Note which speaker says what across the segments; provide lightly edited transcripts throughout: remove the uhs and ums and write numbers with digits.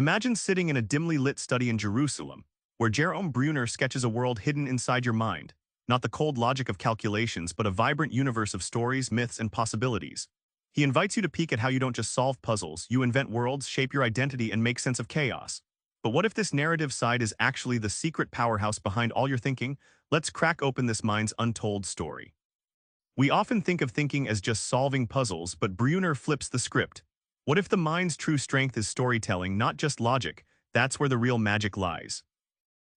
Speaker 1: Imagine sitting in a dimly lit study in Jerusalem, where Jerome Bruner sketches a world hidden inside your mind, not the cold logic of calculations, but a vibrant universe of stories, myths, and possibilities. He invites you to peek at how you don't just solve puzzles, you invent worlds, shape your identity, and make sense of chaos. But what if this narrative side is actually the secret powerhouse behind all your thinking? Let's crack open this mind's untold story. We often think of thinking as just solving puzzles, but Bruner flips the script. What if the mind's true strength is storytelling, not just logic? That's where the real magic lies.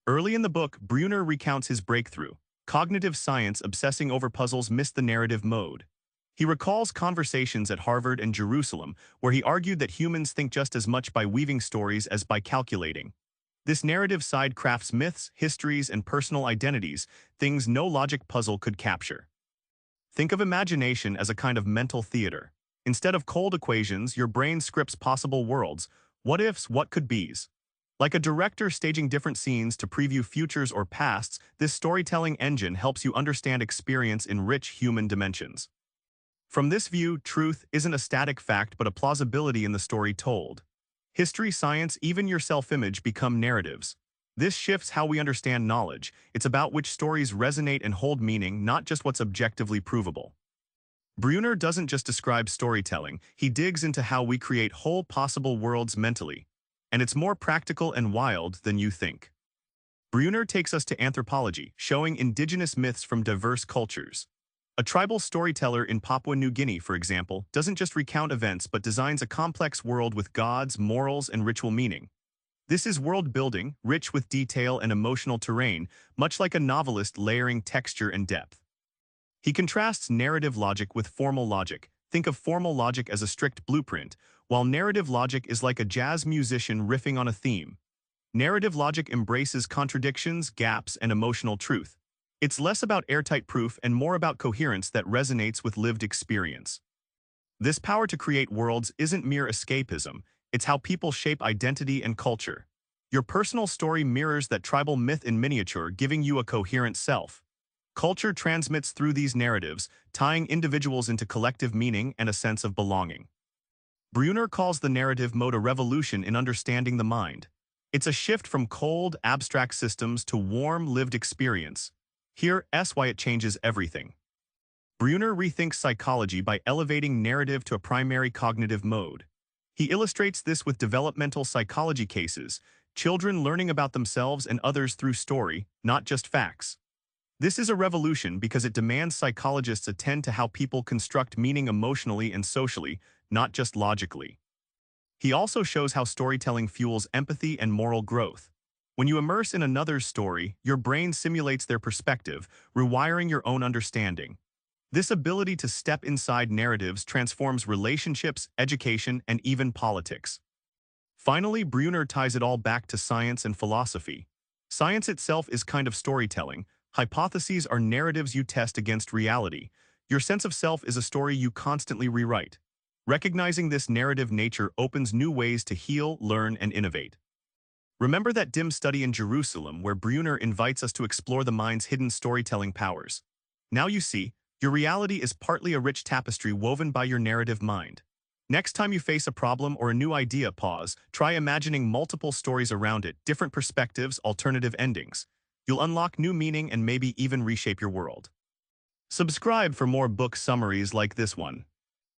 Speaker 1: Early in the book, Bruner recounts his breakthrough. Cognitive science obsessing over puzzles missed the narrative mode. He recalls conversations at Harvard and Jerusalem, where he argued that humans think just as much by weaving stories as by calculating. This narrative side crafts myths, histories, and personal identities, things no logic puzzle could capture. Think of imagination as a kind of mental theater. Instead of cold equations, your brain scripts possible worlds, what-ifs, what-could-bes. Like a director staging different scenes to preview futures or pasts, this storytelling engine helps you understand experience in rich human dimensions. From this view, truth isn't a static fact but a plausibility in the story told. History, science, even your self-image become narratives. This shifts how we understand knowledge. It's about which stories resonate and hold meaning, not just what's objectively provable. Bruner doesn't just describe storytelling, he digs into how we create whole possible worlds mentally. And it's more practical and wild than you think. Bruner takes us to anthropology, showing indigenous myths from diverse cultures. A tribal storyteller in Papua New Guinea, for example, doesn't just recount events but designs a complex world with gods, morals, and ritual meaning. This is world building, rich with detail and emotional terrain, much like a novelist layering texture and depth. He contrasts narrative logic with formal logic. Think of formal logic as a strict blueprint, while narrative logic is like a jazz musician riffing on a theme. Narrative logic embraces contradictions, gaps, and emotional truth. It's less about airtight proof and more about coherence that resonates with lived experience. This power to create worlds isn't mere escapism, it's how people shape identity and culture. Your personal story mirrors that tribal myth in miniature, giving you a coherent self. Culture transmits through these narratives, tying individuals into collective meaning and a sense of belonging. Bruner calls the narrative mode a revolution in understanding the mind. It's a shift from cold, abstract systems to warm, lived experience. Here's why it changes everything. Bruner rethinks psychology by elevating narrative to a primary cognitive mode. He illustrates this with developmental psychology cases, children learning about themselves and others through story, not just facts. This is a revolution because it demands psychologists attend to how people construct meaning emotionally and socially, not just logically. He also shows how storytelling fuels empathy and moral growth. When you immerse in another's story, your brain simulates their perspective, rewiring your own understanding. This ability to step inside narratives transforms relationships, education, and even politics. Finally, Bruner ties it all back to science and philosophy. Science itself is kind of storytelling. Hypotheses are narratives you test against reality. Your sense of self is a story you constantly rewrite. Recognizing this narrative nature opens new ways to heal, learn, and innovate. Remember that dim study in Jerusalem where Bruner invites us to explore the mind's hidden storytelling powers. Now you see, your reality is partly a rich tapestry woven by your narrative mind. Next time you face a problem or a new idea, pause, try imagining multiple stories around it, different perspectives, alternative endings. You'll unlock new meaning and maybe even reshape your world. Subscribe for more book summaries like this one.